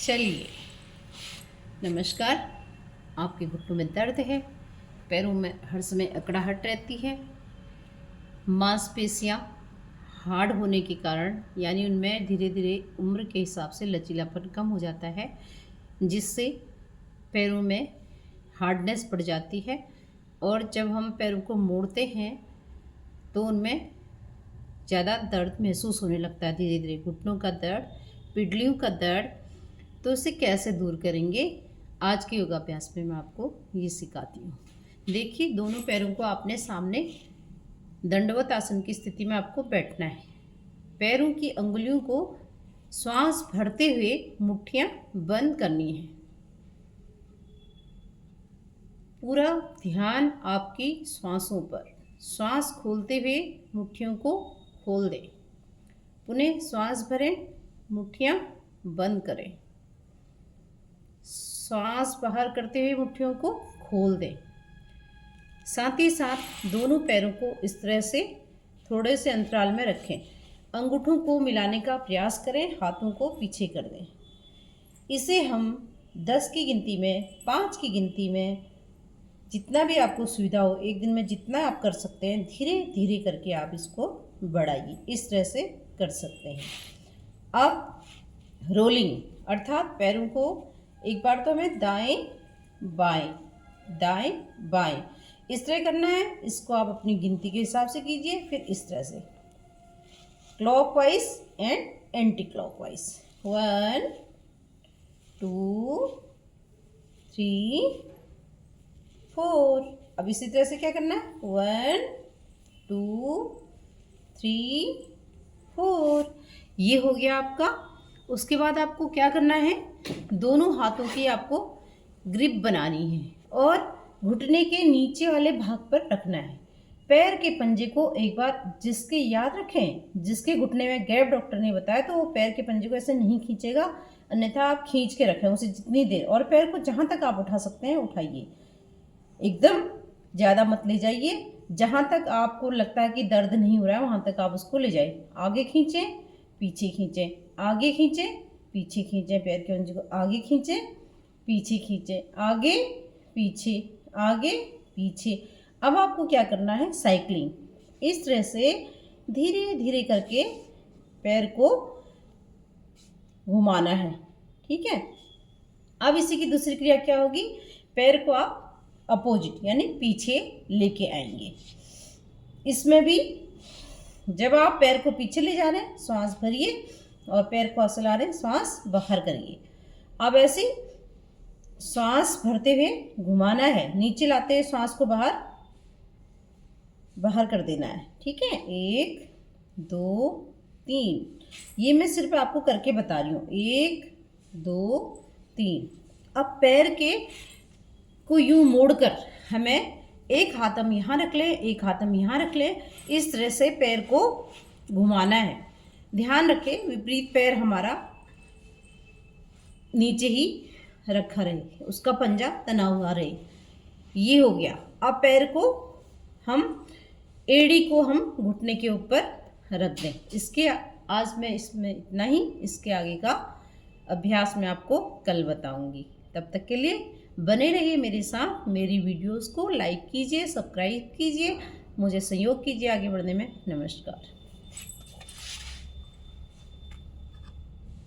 चलिए, नमस्कार। आपके घुटनों में दर्द है, पैरों में हर समय अकड़ाहट रहती है, मांसपेशियां हार्ड होने के कारण यानी उनमें धीरे धीरे उम्र के हिसाब से लचीलापन कम हो जाता है, जिससे पैरों में हार्डनेस बढ़ जाती है। और जब हम पैरों को मोड़ते हैं तो उनमें ज़्यादा दर्द महसूस होने लगता है, धीरे धीरे घुटनों का दर्द, पिडलियों का दर्द। तो इसे कैसे दूर करेंगे, आज के योगाभ्यास में मैं आपको ये सिखाती हूँ। देखिए, दोनों पैरों को आपने सामने दंडवत आसन की स्थिति में आपको बैठना है। पैरों की अंगुलियों को श्वास भरते हुए मुट्ठियाँ बंद करनी है। पूरा ध्यान आपकी श्वासों पर। श्वास खोलते हुए मुट्ठियों को खोल दें, पुनः श्वास भरें, मुट्ठियाँ बंद करें, श्वास बाहर करते हुए मुट्ठियों को खोल दें। साथ ही साथ दोनों पैरों को इस तरह से थोड़े से अंतराल में रखें। अंगूठों को मिलाने का प्रयास करें, हाथों को पीछे कर दें। इसे हम 10 की गिनती में, 5 की गिनती में, जितना भी आपको सुविधा हो, एक दिन में जितना आप कर सकते हैं, धीरे धीरे करके आप इसको बढ़ाइए। इस तरह से कर सकते हैं। अब रोलिंग अर्थात पैरों को एक बार तो हमें दाएं बाएं इस तरह करना है। इसको आप अपनी गिनती के हिसाब से कीजिए। फिर इस तरह से क्लॉकवाइज एंड एंटी क्लॉकवाइज, 1 2 3 4। अब इसी तरह से क्या करना है, 1 2 3 4। ये हो गया आपका। उसके बाद आपको क्या करना है, दोनों हाथों की आपको ग्रिप बनानी है और घुटने के नीचे वाले भाग पर रखना है। पैर के पंजे को एक बार जिसके याद रखें, जिसके घुटने में गैप डॉक्टर ने बताया, तो वो पैर के पंजे को ऐसे नहीं खींचेगा, अन्यथा आप खींच के रखें उसे जितनी देर। और पैर को जहाँ तक आप उठा सकते हैं उठाइए, एकदम ज़्यादा मत ले जाइए। जहाँ तक आपको लगता है कि दर्द नहीं हो रहा है वहाँ तक आप उसको ले जाइए। आगे खींचें, पीछे खींचें, आगे खींचें, पीछे खींचें। पैर के पंजे को आगे खींचें, पीछे खींचें, आगे पीछे, आगे पीछे। अब आपको क्या करना है, साइकिलिंग। इस तरह से धीरे धीरे करके पैर को घुमाना है, ठीक है। अब इसी की दूसरी क्रिया क्या होगी, पैर को आप अपोजिट यानी पीछे लेके आएंगे। इसमें भी जब आप पैर को पीछे ले जा रहे हैं, श्वास भरिए और पैर को असला रहे हैं, श्वास बाहर करिए। अब ऐसे श्वास भरते हुए घुमाना है, नीचे लाते हुए श्वास को बाहर कर देना है, ठीक है। 1 2 3। ये मैं सिर्फ आपको करके बता रही हूँ, 1 2 3। अब पैर के को यूं मोड़कर हमें एक हाथ हम यहाँ रख लें, एक हाथ हम यहाँ रख लें। इस तरह से पैर को घुमाना है। ध्यान रखें विपरीत पैर हमारा नीचे ही रखा रहे, उसका पंजा तना हुआ रहे। ये हो गया। अब पैर को हम, एड़ी को हम घुटने के ऊपर रख दें। इसके आज मैं इसमें इतना ही, इसके आगे का अभ्यास मैं आपको कल बताऊंगी। तब तक के लिए बने रहिए मेरे साथ। मेरी वीडियोस को लाइक कीजिए, सब्सक्राइब कीजिए, मुझे सहयोग कीजिए आगे बढ़ने में। नमस्कार।